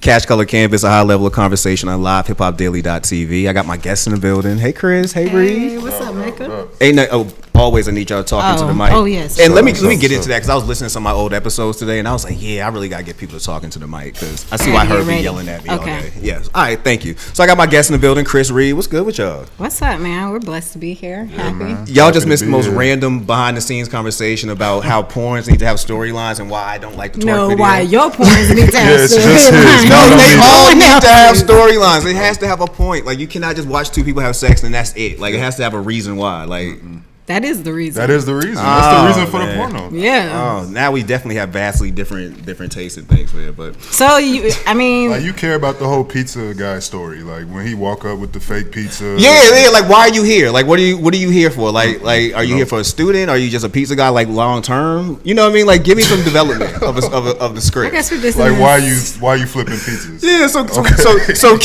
Cash Color Canvas, a high level of conversation on LivehiphopDaily.tv. I got my guests in the building. Hey, Cris. Hey, Reed. Hey, what's up, Mecca? Always I need y'all talking to the mic. Oh, yes. And let me get into that because I was listening to some of my old episodes today, and I was like, yeah, I really got to get people to talking to the mic because I see why Herb be yelling at me all day. Yes. All right, thank you. So I got my guests in the building, Cris, Reed. What's good with y'all? What's up, man? We're blessed to be here. Happy. Y'all just missed the most random behind-the-scenes conversation about how porns need to have storylines and why I don't like the twerk video. Why your porns need to have storylines. No, they all need to have storylines. It has to have a point. Like, you cannot just watch two people have sex and that's it. Like, it has to have a reason why. Like... That is the reason. That's the reason for the porno. Yeah. Oh, now we definitely have vastly different tastes and things there. But so like you care about the whole pizza guy story, like when he walk up with the fake pizza. Yeah. Like, why are you here? Like, what are you here for? Like, are you here for a student? Are you just a pizza guy? Like, long term? You know what I mean? Like, give me some development of the script. I guess for this. Like, why you flipping pizzas? Yeah. So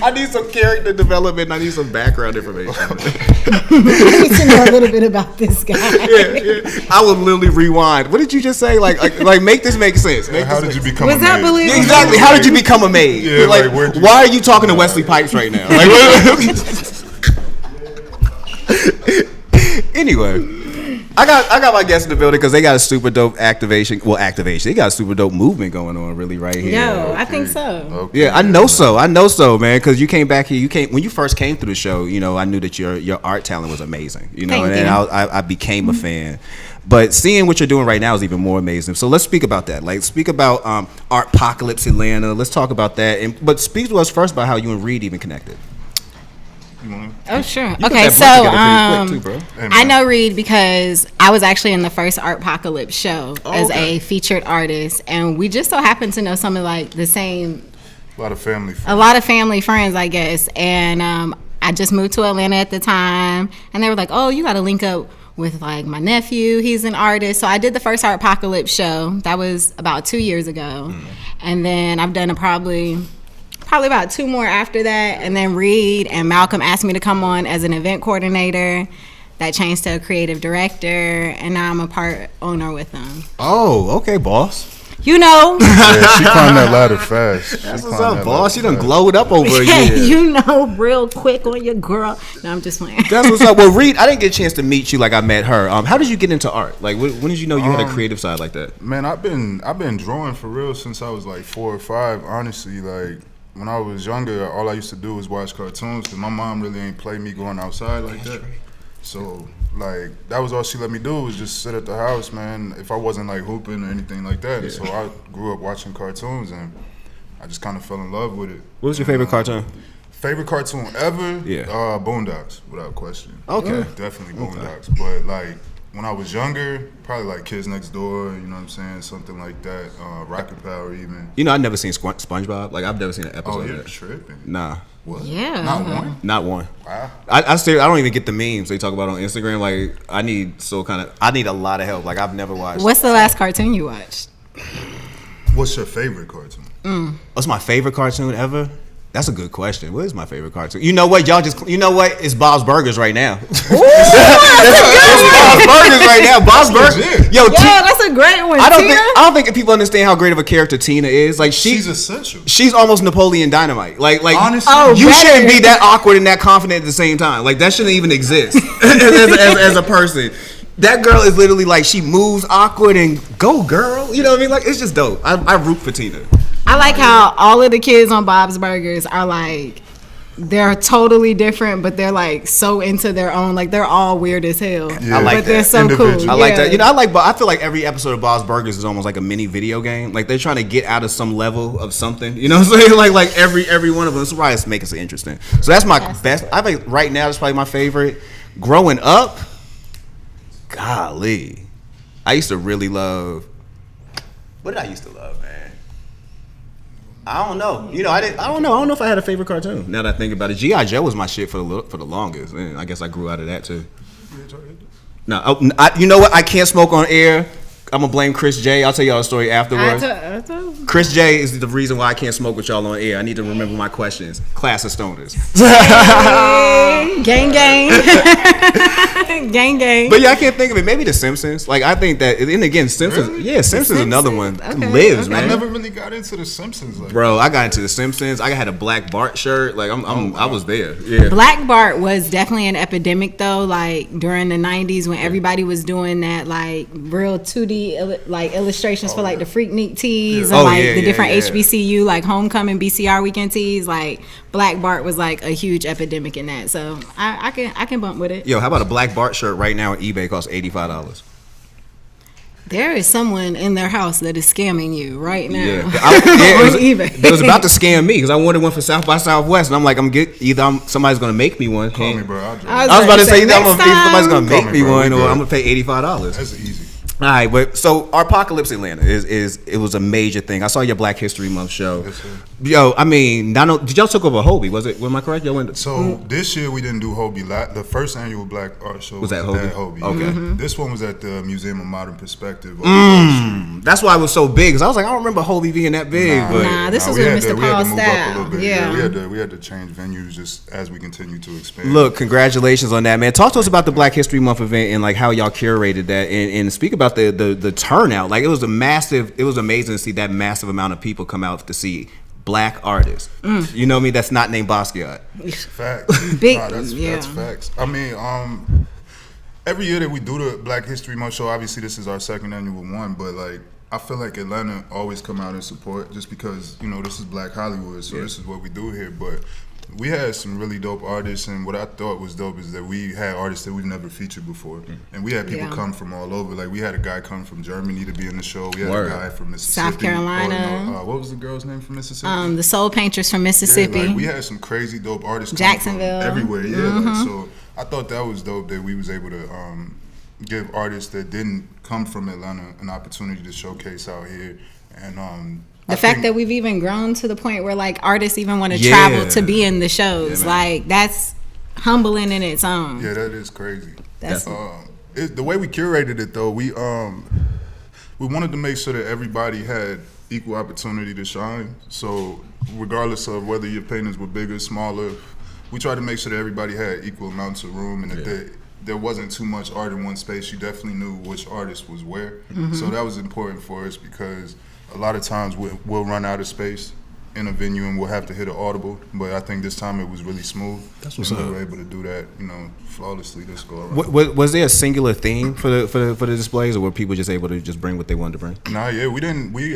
I need some character development. I need some background information. I need to know a little bit about this guy. Yeah. I would literally rewind. What did you just say? Like make this make sense. How did you become Was a that maid? believable? Exactly. How did you become a maid? Yeah, like why are you talking to Wesley Pipes right now? Like, anyway. I got my guests in the building because they got a super dope activation. Well, They got a super dope movement going on really right here. No, I think so. Okay. Yeah, I know so, man. Because you came back here. When you first came through the show. You know, I knew that your art talent was amazing. You know, Thank and you. I became a fan. But seeing what you're doing right now is even more amazing. So let's speak about that. Like, speak about Artpocalypse Atlanta. Let's talk about that. But speak to us first about how you and Reed even connected. Oh, sure. You Okay, put so that quick too, bro. I know Reed because I was actually in the first Artpocalypse show as a featured artist, and we just so happened to know some of like the same. A lot of family friends, I guess. And I just moved to Atlanta at the time, and they were like, "Oh, you got to link up with like my nephew. He's an artist." So I did the first Artpocalypse show. That was about 2 years ago, and then I've done probably about 2 more after that. And then Reed and Malcolm asked me to come on as an event coordinator. That changed to a creative director, and now I'm a part owner with them. Oh, okay, boss. You know. Yeah, she climbed that ladder fast. That's what's up, boss. She done glowed up over a year. You know, real quick on your girl. No, I'm just playing. That's what's up. Well, Reed, I didn't get a chance to meet you like I met her. How did you get into art? Like, when did you know you had a creative side like that? Man, I've been drawing for real since I was like 4 or 5. Honestly, like when I was younger, all I used to do was watch cartoons because my mom really ain't play me going outside like that. So like that was all she let me do was just sit at the house, man. If I wasn't like hooping or anything like that. Yeah. So I grew up watching cartoons and I just kind of fell in love with it. What was your favorite cartoon? Favorite cartoon ever? Yeah. Boondocks, without question. Okay. Definitely Boondocks. Okay. But like when I was younger, probably like Kids Next Door, you know what I'm saying? Something like that. Rocket Power even. You know, I've never seen SpongeBob. Like, I've never seen an episode of you're that. tripping. Nah. What? Yeah. Not one? Wow. Wow. I don't even get the memes they talk about on Instagram. Like, I need a lot of help. Like, I've never watched. What's the last cartoon you watched? What's your favorite cartoon? What's my favorite cartoon ever? That's a good question. What is my favorite cartoon? You know what? It's Bob's Burgers right now. It's Bob's Burgers right now. Bob's Burgers. Yo, that's a great one. I don't think people understand how great of a character Tina is. Like, she's essential. She's almost Napoleon Dynamite. Like honestly, you shouldn't be that awkward and that confident at the same time. Like, that shouldn't even exist as a person. That girl is literally like, she moves awkward and go girl. You know what I mean? Like, it's just dope. I root for Tina. I like how all of the kids on Bob's Burgers are like, they're totally different, but they're like so into their own. Like, they're all weird as hell. Yeah. I like but they're so cool. I like that. You know, I feel like every episode of Bob's Burgers is almost like a mini video game. Like, they're trying to get out of some level of something. You know what I'm saying? Like every one of them. That's why it's making it interesting. So that's my best. I think right now that's probably my favorite. Growing up, golly, I used to really love. What did I used to love, man? I don't know. You know, I don't know if I had a favorite cartoon. Now that I think about it, G.I. Joe was my shit for the longest. And I guess I grew out of that too. No, you know what? I can't smoke on air. I'm gonna blame Chris J. I'll tell y'all a story afterwards. Chris J is the reason why I can't smoke with y'all on air. I need to remember my questions. Class of stoners. Gang. Gang. But yeah, I can't think of it. Maybe The Simpsons. Like I think that, and again, Simpsons. Really? Yeah, Simpsons is another one. Okay, Lives, okay. man. I never really got into The Simpsons. Like Bro, I got into The Simpsons. I had a Black Bart shirt. Like I was there. Yeah. Black Bart was definitely an epidemic though, like during the 90s when everybody was doing that like real 2D like illustrations for like the Freaknik tees and like the different HBCU like homecoming BCR weekend tees. Like Black Bart was like a huge epidemic in that. So I can bump with it. Yo, how about a Black Bart shirt right now on eBay costs $85? There is someone in their house that is scamming you right now. Yeah, on eBay. It was about to scam me because I wanted one for South by Southwest, and I'm like, somebody's gonna make me one. call me, bro. I was about to say either somebody's gonna make me one, or I'm gonna pay $85. That's easy. All right, but so Artpocalypse Atlanta it was a major thing. I saw your Black History Month show. Yes, sir. Yo, I mean, did y'all took over Hobie? Was it? Am I correct? Y'all went. So this year we didn't do Hobie. The first annual Black Art Show Was at Hobie? Okay. Mm-hmm. This one was at the Museum of Modern Perspective. That's why it was so big. Cause I was like, I don't remember Hobie being that big. This was we with had to- Mr. we had Paul to move up a Style. little bit. Yeah. We had to change venues just as we continue to expand. Look, congratulations on that, man. Talk to us about the Black History Month event and like how y'all curated that, and speak about the turnout. Like it was amazing to see that massive amount of people come out to see Black artists. You know me, that's not named Basquiat. Facts. Big, That's facts. I mean, every year that we do the Black History Month show, obviously this is our second annual one, but like I feel like Atlanta always come out and support just because, you know, this is Black Hollywood, so this is what we do here. But we had some really dope artists, and what I thought was dope is that we had artists that we've never featured before. And we had people come from all over. Like we had a guy come from Germany to be in the show. We had a guy from Mississippi. South Carolina. What was the girl's name from Mississippi? The Soul Painters from Mississippi. Yeah, like we had some crazy dope artists come Jacksonville. from everywhere. Yeah, like, so I thought that was dope that we was able to give artists that didn't come from Atlanta an opportunity to showcase out here. And the fact that we've even grown to the point where like artists even want to travel to be in the shows, like that's humbling in its own. Yeah, that is crazy. That's the way we curated it though. We wanted to make sure that everybody had equal opportunity to shine. So regardless of whether your paintings were bigger, smaller, we tried to make sure that everybody had equal amounts of room, and that there wasn't too much art in one space. You definitely knew which artist was where. So that was important for us because a lot of times we'll run out of space in a venue and we'll have to hit an audible. But I think this time it was really smooth. That's what's up. We were able to do that, you know, flawlessly this go around. Was there a singular theme for the displays, or were people just able to just bring what they wanted to bring? Nah, yeah, we didn't. We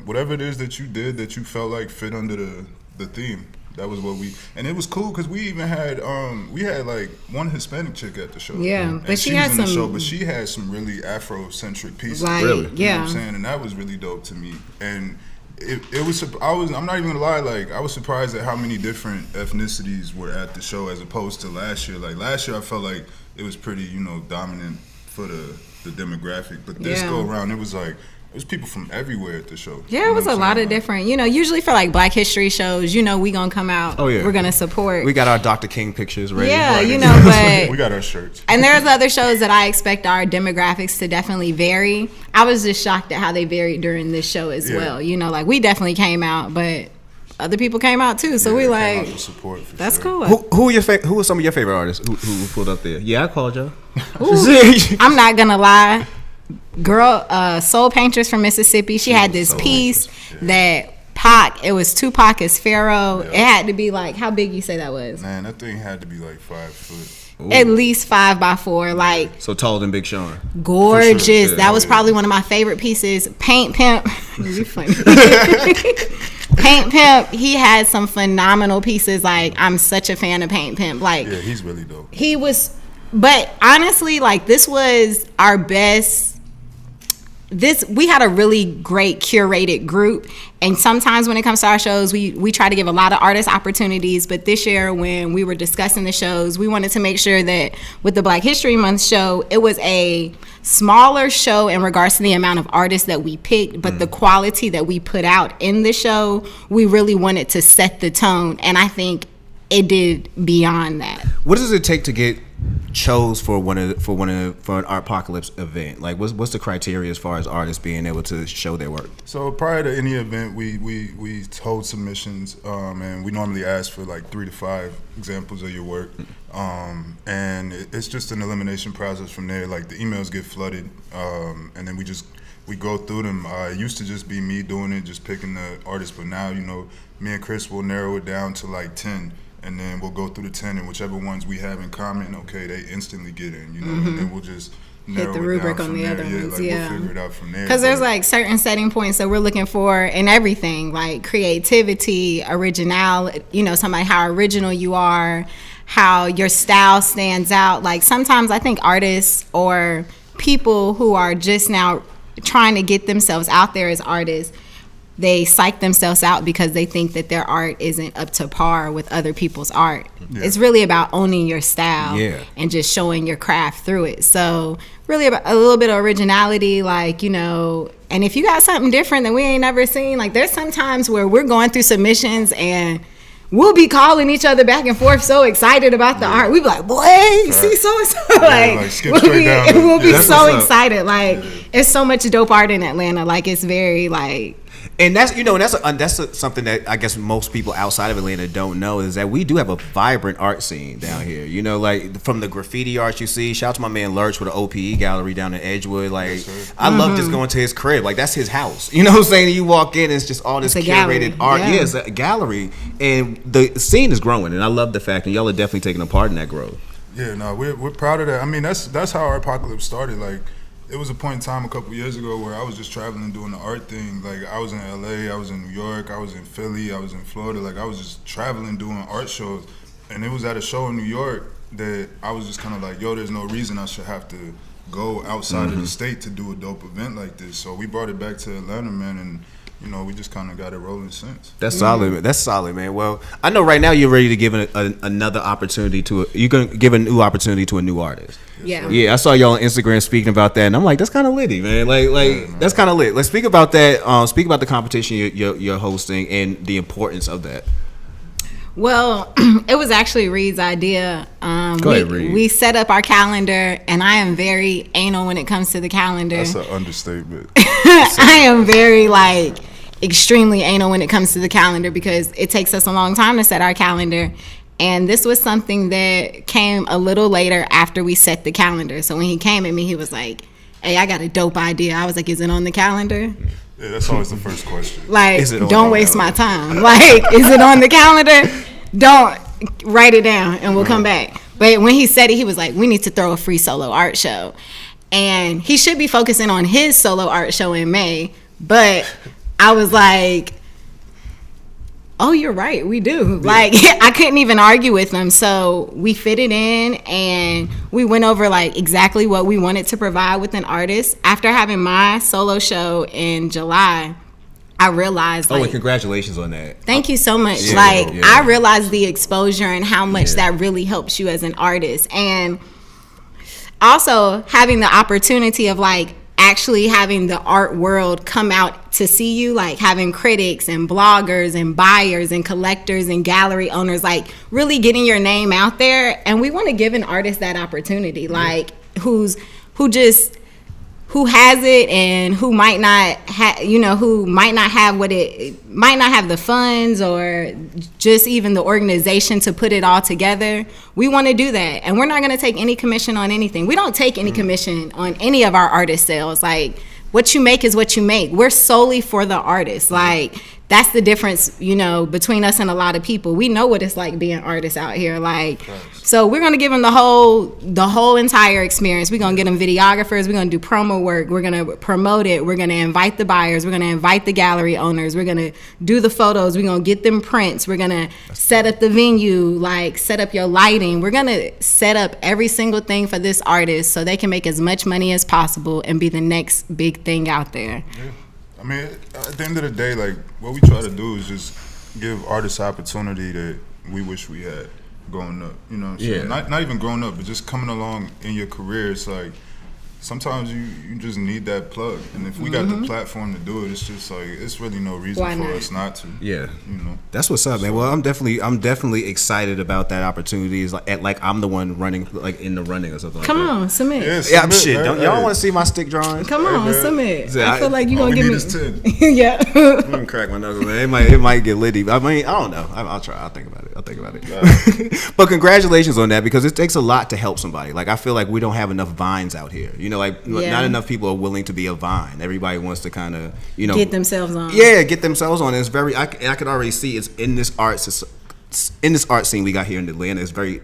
whatever it is that you did that you felt like fit under the theme. That was what and it was cool because we even had like one Hispanic chick at the show. Yeah, and but she had was in the some show, but she had some really Afrocentric pieces. Like, really? You know what I'm saying? And that was really dope to me. And it was, I'm not even gonna lie, like I was surprised at how many different ethnicities were at the show as opposed to last year. Like last year I felt like it was pretty, you know, dominant for the demographic, but this go around it was like it was people from everywhere at the show. Yeah, it was a lot of different, you know, usually for like Black History shows, you know, we gonna come out, we're gonna support. We got our Dr. King pictures ready. Yeah, you know, but we got our shirts. And there's other shows that I expect our demographics to definitely vary. I was just shocked at how they varied during this show as well. You know, like we definitely came out, but other people came out too. So we like, support for that's sure. cool. Who were some of your favorite artists who pulled up there? Yeah, I called y'all. I'm not gonna lie. Girl, Soul Painters from Mississippi, she had this piece that Pac, it was Tupac as Pharaoh. It had to be like, how big you say that was? Man, that thing had to be like 5 foot. Ooh. At least 5x4, like so taller than Big Sean. Gorgeous. Sure. Yeah, that was probably one of my favorite pieces. Paint Pimp. You funny. Paint Pimp, he had some phenomenal pieces. Like I'm such a fan of Paint Pimp. Like yeah, he's really dope. He was, but honestly, like this was our best. We had a really great curated group, and sometimes when it comes to our shows, we try to give a lot of artists opportunities, but this year when we were discussing the shows, we wanted to make sure that with the Black History Month show, it was a smaller show in regards to the amount of artists that we picked, but the quality that we put out in the show, we really wanted to set the tone, and I think it did beyond that. What does it take to get chose for an Artpocalypse event? Like, what's the criteria as far as artists being able to show their work? So prior to any event, we hold submissions, and we normally ask for like 3 to 5 examples of your work, and it's just an elimination process from there. Like the emails get flooded, and then we go through them. It used to just be me doing it, just picking the artist, but now, you know, me and Cris will narrow it down to like 10, and then we'll go through the 10, and whichever ones we have in common, okay, they instantly get in, you know, and then we'll just hit the rubric on the other ones. Like, we'll figure it out from there. Because there's like certain setting points that we're looking for in everything, like creativity, originality, you know, somebody, how original you are, how your style stands out. Like sometimes I think artists or people who are just now trying to get themselves out there as artists, they psych themselves out because they think that their art isn't up to par with other people's art. Yeah. It's really about owning your style and just showing your craft through it. So really about a little bit of originality, like, you know, and if you got something different that we ain't never seen, like there's some times where we're going through submissions and we'll be calling each other back and forth so excited about the art. We be like, boy, see so-and-so. We'll be so excited. Like, it's so much dope art in Atlanta. Like, it's very, like... And that's, you know, that's something that I guess most people outside of Atlanta don't know, is that we do have a vibrant art scene down here. You know, like from the graffiti art you see. Shout out to my man Lurch with the OPE gallery down in Edgewood. Like, I love just going to his crib. Like, that's his house. You know what I'm saying? You walk in, it's just all this curated art. Yeah, it's a gallery, and the scene is growing, and I love the fact, and y'all are definitely taking a part in that growth. Yeah, no, we're proud of that. I mean, that's how Artpocalypse started. Like, it was a point in time a couple years ago where I was just traveling doing the art thing. Like, I was in LA, I was in New York, I was in Philly, I was in Florida. Like, I was just traveling doing art shows. And it was at a show in New York that I was just kind of like, yo, there's no reason I should have to go outside of the state to do a dope event like this. So we brought it back to Atlanta, man, and you know, we just kind of got it rolling since. That's solid. That's solid, man. Well, I know right now you're ready to give another opportunity you're gonna give a new opportunity to a new artist. Yeah. I saw y'all on Instagram speaking about that, and I'm like, that's kind of litty, man. Like that's kind of lit. Let's speak about that. Speak about the competition you're hosting and the importance of that. Well, it was actually Reed's idea. Go ahead, Reed. We set up our calendar, and I am very anal when it comes to the calendar. That's an understatement. I am very, like, extremely anal when it comes to the calendar because it takes us a long time to set our calendar. And this was something that came a little later after we set the calendar. So when he came at me, he was like, hey, I got a dope idea. I was like, is it on the calendar? Yeah, that's always the first question. Like, don't waste my time. Like, is it on the calendar? Don't write it down and we'll come back. But when he said it, he was like, we need to throw a free solo art show. And he should be focusing on his solo art show in May. But I was like, oh, you're right, we do. Like, I couldn't even argue with him. So we fit it in and we went over like exactly what we wanted to provide with an artist. After having my solo show in July, I realized, like, and congratulations on that. Thank you so much. I realized the exposure and how much that really helps you as an artist. And also having the opportunity of like actually having the art world come out to see you, like having critics and bloggers and buyers and collectors and gallery owners, like really getting your name out there. And we want to give an artist that opportunity, like who has it and who might not have, who might not have might not have the funds or just even the organization to put it all together. We want to do that. And we're not going to take any commission on anything. We don't take any commission on any of our artist sales. Like, what you make is what you make. We're solely for the artist. Like, that's the difference, between us and a lot of people. We know what it's like being artists out here. Like, so we're gonna give them the whole entire experience. We're gonna get them videographers. We're gonna do promo work. We're gonna promote it. We're gonna invite the buyers. We're gonna invite the gallery owners. We're gonna do the photos. We're gonna get them prints. We're gonna set up the venue, like set up your lighting. We're gonna set up every single thing for this artist so they can make as much money as possible and be the next big thing out there. Yeah. I mean, at the end of the day, like, what we try to do is just give artists opportunity that we wish we had growing up. You know what I'm saying? Not even growing up, but just coming along in your career. It's like, sometimes you just need that plug, and if we got the platform to do it, it's just like it's really no reason for us not to. Yeah, you know. That's what's up, man. Well, I'm definitely excited about that opportunity. Is like I'm the one running, like in the running or something. Come like on, that. submit. Yeah, Yeah, shit. Don't y'all want to see my stick drawings? Come on, submit. I feel like you all gonna we give need me. is 10. Yeah. I'm gonna crack my knuckles, man. It might get litty. I mean, I don't know. I'll try. I'll think about it. But congratulations on that, because it takes a lot to help somebody. Like I feel like we don't have enough vines out here. You know, like not enough people are willing to be a vine. Everybody wants to kind of, you know, get themselves on. Yeah, get themselves on. It's very. I could already see it's in this art scene we got here in Atlanta. It's very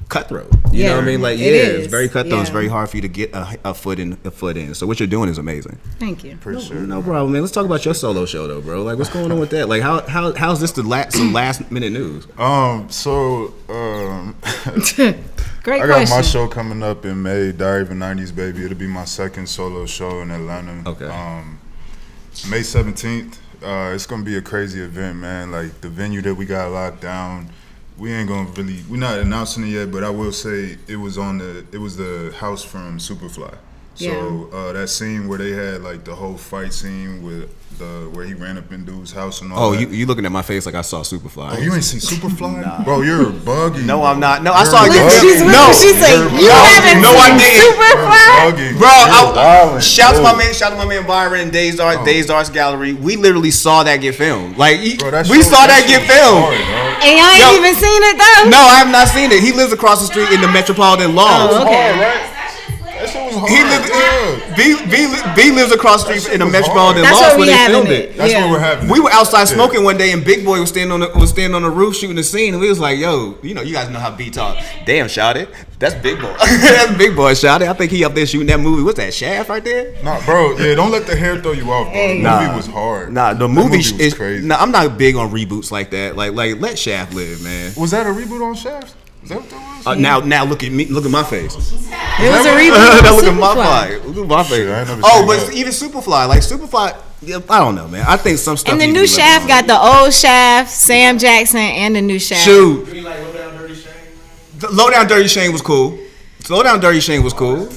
cutthroat. You know what I mean? Like, it's very cutthroat. Yeah. It's very hard for you to get a foot in. So what you're doing is amazing. Thank you. No problem, man. Let's talk about your solo show though, bro. Like, what's going on with that? Like, how's this some last minute news? Great I got question. my show coming up in May, Diary of a 90s Baby. It'll be my second solo show in Atlanta. Okay. May 17th. It's gonna be a crazy event, man. Like the venue that we got locked down, we're not announcing it yet, but I will say it was the house from Superfly. So that scene where they had like the whole fight scene with where he ran up in dude's house and all that. You looking at my face like I saw Superfly. Oh, you ain't see Superfly? Nah. Bro, you're bugging. No, bro. I'm not. No, I saw it. She's like, you haven't seen Superfly? Bro, shout to my man Byron and Days Arts Gallery. We literally saw that get filmed. Like we saw that get filmed. And y'all ain't even seen it though? No, I have not seen it. He lives across the street in the Metropolitan Lodge. Oh, okay. That shit was hard. B lives across the street in the Metropolitan That's Lodge where where we they having filmed it. it. That's what we're having. We were outside smoking one day, and Big Boy was standing on the roof shooting the scene, and we was like, "Yo, you guys know how B talk. Damn, shot it. That's Big Boy. That's Big Boy shot it. I think he up there shooting that movie. What's that, Shaft right there? Nah, bro. Yeah, don't let the hair throw you off, bro. The movie was hard. Nah, the movie was crazy. Nah, I'm not big on reboots like that. Like let Shaft live, man. Was that a reboot on Shaft? Is that what that was? Now look at me. Look at my face. It was a reboot. Now look at my face. Look at my face. Shit, I ain't never Oh, seen but that. even Superfly. Yeah, I don't know, man. I think some stuff. And the needs to new be left Shaft alone. got the old Shaft, Sam Jackson, and the new Shaft. Shoot. Low Down Dirty Shame was cool. Low Down Dirty Shame was cool.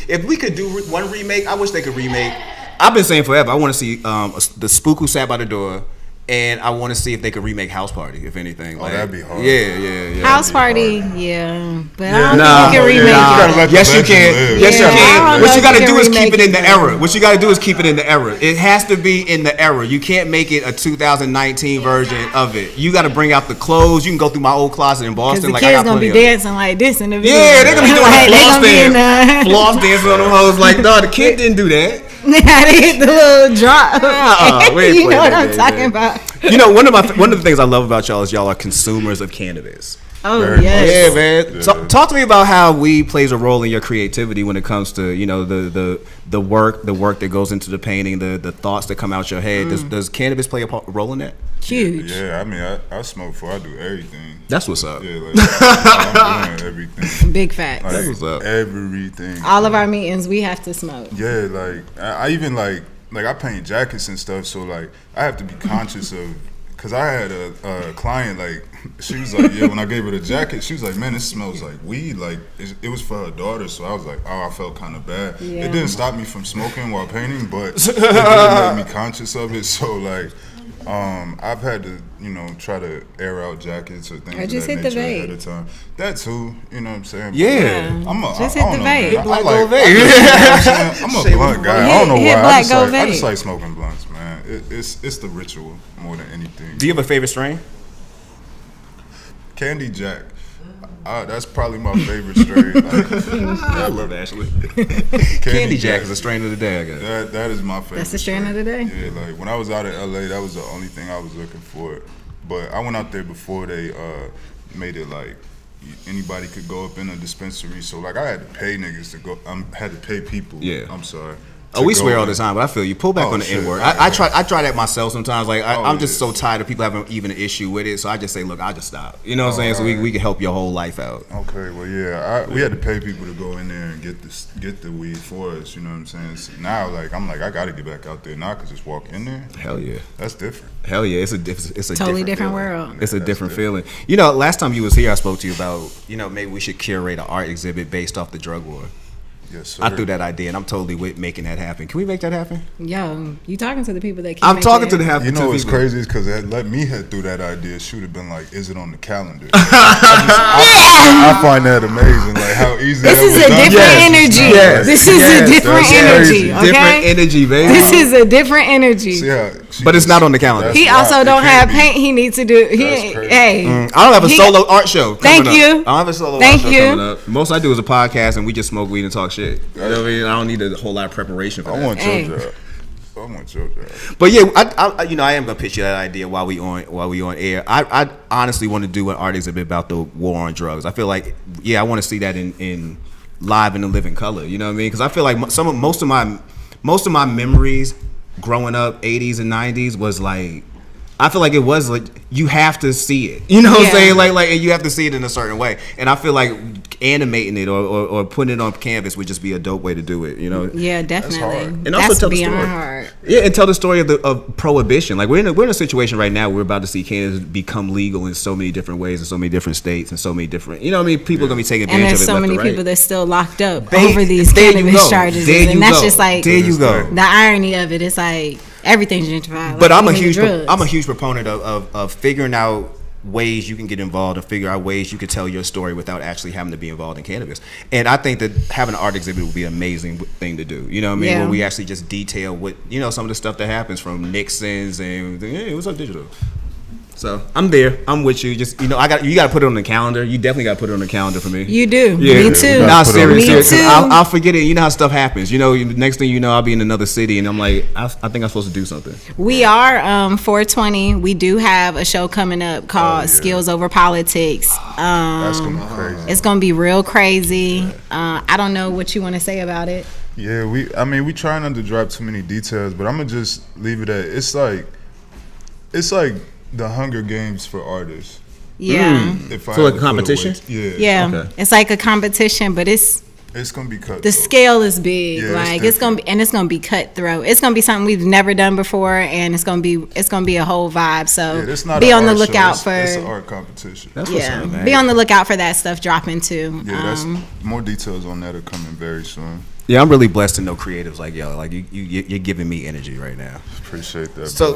If we could do one remake, I wish they could remake. I've been saying forever. I want to see the Spook Who Sat by the Door, and I want to see if they could remake House Party, if anything. Like, that'd be hard. Yeah. House Party, yeah. But I don't Nah, think you can remake it. Yes, you can. Yes, you Yeah, I can. don't What know you if got to you do can is keep remake it in the it. era. What you got to do is keep it in the era. It has to be in the era. You can't make it a 2019 version of it. You got to bring out the clothes. You can go through my old closet in Because Boston. the Like I kids got gonna plenty be of it. dancing like this in the video. Yeah, they're gonna be doing Like, they floss gonna be in dance. Floss dancing on them hoes. Like, no, the kid didn't do that. They hit the little drop. We ain't You playing know what that I'm game, talking man. about. You know, one of the things I love about y'all is y'all are consumers of cannabis. Oh, Very yes. Yeah, man. Yeah. So, talk to me about how weed plays a role in your creativity when it comes to, you know, the work that goes into the painting, the thoughts that come out your head. Does cannabis play a role in that? Huge. Yeah, I mean, I smoke before I do everything. That's what's up. Yeah, like I'm doing everything. Big facts. Like, That's what's up. Everything. All of our meetings, we have to smoke. Yeah, like I even like I paint jackets and stuff, so like I have to be conscious of, cause I had a client, like she was like, yeah, when I gave her the jacket, she was like, man, this smells like weed. Like it was for her daughter, so I was like, oh, I felt kind of bad. Yeah. It didn't stop me from smoking while painting, but it did make me conscious of it. So like, I've had to, you know, try to air out jackets or things Or of just that hit the nature vape. ahead of time. That too, you know what I'm saying? Yeah. Just hit the vape. Hit black like, gold vape. you know what I'm saying? I'm a Shit, blunt guy. hit- I don't know hit why. black I just, gold like, I vape. just like smoking blunts, man. It's the ritual more than anything. Do you have a favorite strain? Candy Jack. That's probably my favorite strain. Like, I love Ashley. Candy Jack is a strain of the day, I guess. that is my favorite. That's the strain of the day? Yeah, like when I was out in LA, that was the only thing I was looking for. But I went out there before they made it like anybody could go up in a dispensary. So like I had to pay niggas to go. Had to pay people. Yeah. I'm sorry. Oh, we to swear go all the in. time, but I feel you. Pull back Oh, on the shit. N-word. I try that myself sometimes. Like I'm just yeah. so tired of people having even an issue with it. So I just say, look, I'll just stop. You know what I'm saying? So we can help your whole life out. Okay, well, yeah, we had to pay people to go in there and get the weed for us. You know what I'm saying? So now, like, I'm like, I gotta get back out there now, cause just walk in there. Hell yeah. That's different. Hell yeah, it's a Totally feeling. different world. It's a different feeling. You know, last time you was here, I spoke to you about, you know, maybe we should curate an art exhibit based off the drug war. Yes, sir. I threw that idea, and I'm totally with making that happen. Can we make that happen? Yo, you talking to the people that I'm talking to the happen. You know what's people. crazy is because let me head through that idea. She would have been like, "Is it on the calendar?" I find that amazing. Like how easy. This is a different energy. Yes. This is a different energy. Okay? Different energy, baby. This is a different energy. See how But it's not on the calendar. He also don't have paint he needs to do. He, crazy. hey, I don't have a solo art show. Thank coming you. Up. I don't have a solo Thank art show you. coming up. Most I do is a podcast, and we just smoke weed and talk shit. You know what I mean? I don't need a whole lot of preparation for that. I want Hey. your job. I want your job. But yeah, I am gonna pitch you that idea while we on air. I honestly want to do an art exhibit about the war on drugs. I feel like I want to see that in live in the living color. You know what I mean? Because I feel like most of my memories growing up, 80s and 90s was like. I feel like it was like you have to see it. You know what I'm saying? Like and you have to see it in a certain way. And I feel like animating it or putting it on canvas would just be a dope way to do it, you know? Yeah, definitely. And also That's tell the beyond story. hard. Yeah, and tell the story of prohibition. Like we're in a situation right now where we're about to see cannabis become legal in so many different ways in so many different states and so many different, you know what I mean? People are gonna be taking And advantage of there's it so left many and right. people that's still locked up They- over these there you cannabis go. charges. There you And that's go. just like There you go. the irony of it. It's like everything's gentrified. But like I'm a even huge drugs. I'm a huge proponent of figuring out ways you can get involved and figure out ways you could tell your story without actually having to be involved in cannabis. And I think that having an art exhibit would be an amazing thing to do. You know what I mean? Yeah. Where we actually just detail what, you know, some of the stuff that happens from Nixon's and hey, what's up digital? So I'm there. I'm with you. Just you got to put it on the calendar. You definitely got to put it on the calendar for me. You do. Yeah. Me too. Nah, put it on the serious. Me too. I'll forget it. You know how stuff happens. You know, next thing you know, I'll be in another city, and I'm like, I think I'm supposed to do something. We are 420. We do have a show coming up called Skills Over Politics. That's gonna be crazy. It's gonna be real crazy. I don't know what you want to say about it. Yeah, we try not to drop too many details, but I'm gonna just leave it at it's like the Hunger Games for artists. Yeah. If I So like had a to put competition? away- Yeah. Okay. It's like a competition, but it's gonna be cut. the scale is big. Yeah, like it's it's gonna be, and it's gonna be cutthroat. It's gonna be something we've never done before, and it's gonna be a whole vibe. So It's not be an on the art lookout show. for It's an art competition. That's what's yeah. up, man. Be on the lookout for that stuff dropping too. Yeah, that's more details on that are coming very soon. Yeah, I'm really blessed to know creatives like yo. Like you're giving me energy right now. Appreciate that. So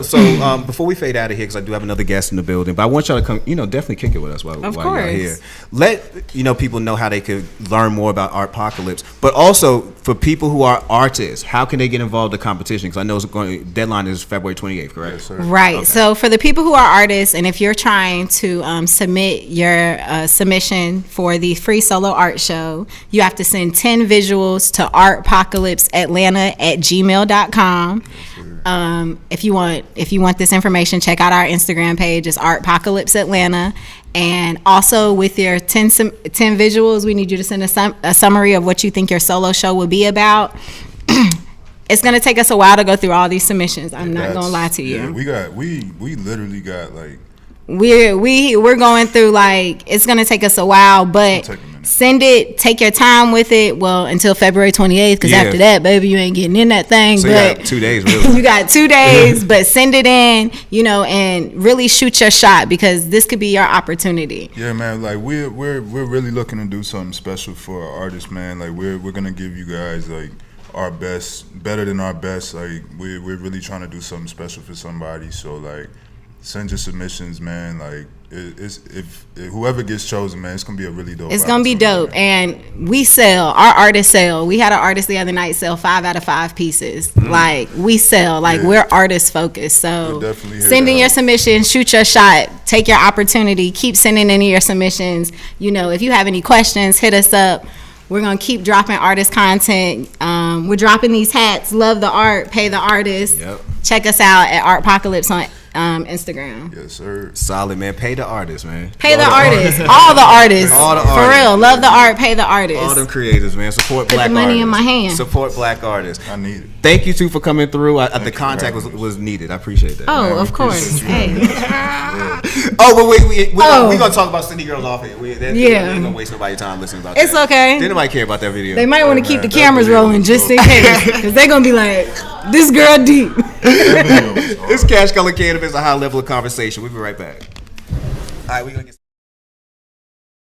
before we fade out of here, because I do have another guest in the building, but I want y'all to come, definitely kick it with us while y'all course. here. Let people know how they could learn more about Artpocalypse, but also for people who are artists, how can they get involved in the competition? Because I know deadline is February 28th, correct? Yes, sir. Right. Okay. So for the people who are artists, and if you're trying to submit your submission for the free solo art show, you have to send 10 visuals to artpocalypseatlanta@gmail.com. If you want this information, check out our Instagram page. It's Artpocalypse Atlanta. And also with your 10 visuals, we need you to send a summary of what you think your solo show will be about. It's gonna take us a while to go through all these submissions. I'm not gonna lie to you. Yeah, we literally got like We're going through, like, it's gonna take us a while, but take a minute. send it, take your time with it, well, until February 28th, because Yeah. after that, baby, you ain't getting in that thing. So you but got 2 days, really. you got 2 days, but send it in, and really shoot your shot, because this could be your opportunity. Yeah, man. Like we're really looking to do something special for our artists, man. Like we're gonna give you guys like our best, better than our best. Like we're really trying to do something special for somebody. So like, send your submissions, man. Like if whoever gets chosen, man, it's gonna be a really dope. It's gonna be opportunity, dope, man. and we sell. Our artists sell. We had an artist the other night sell 5 out of 5 pieces. Like we sell. Like we're artist focused. So We'll definitely hear send in that. your submission, shoot your shot, take your opportunity, keep sending in your submissions. If you have any questions, hit us up. We're gonna keep dropping artist content. We're dropping these hats. Love the art, pay the artist. Yep. Check us out at Artpocalypse on Instagram. Yes, sir. Solid, man. Pay the artists, man. Pay the artists, all the artists, All the for artists. real. Love the art, pay the artists. All them creators, man. Support Put black the money artists. in my hand. Support black artists. I need it. Thank you two for coming through. The you for contact having us. was needed. I appreciate that. Oh, Man, we of course. appreciate you. Hey. Oh, but wait, we're Oh. gonna talk about City Girls off here. Yeah. We ain't gonna waste nobody's time listening about It's that. okay. Didn't nobody care about that video. They might want to Hey, keep man, the that cameras video rolling was just dope. in case, because they're gonna be like, "This girl deep." It's Cash Color Cannabis, a high level of conversation. We'll be right back. All right, we're gonna get.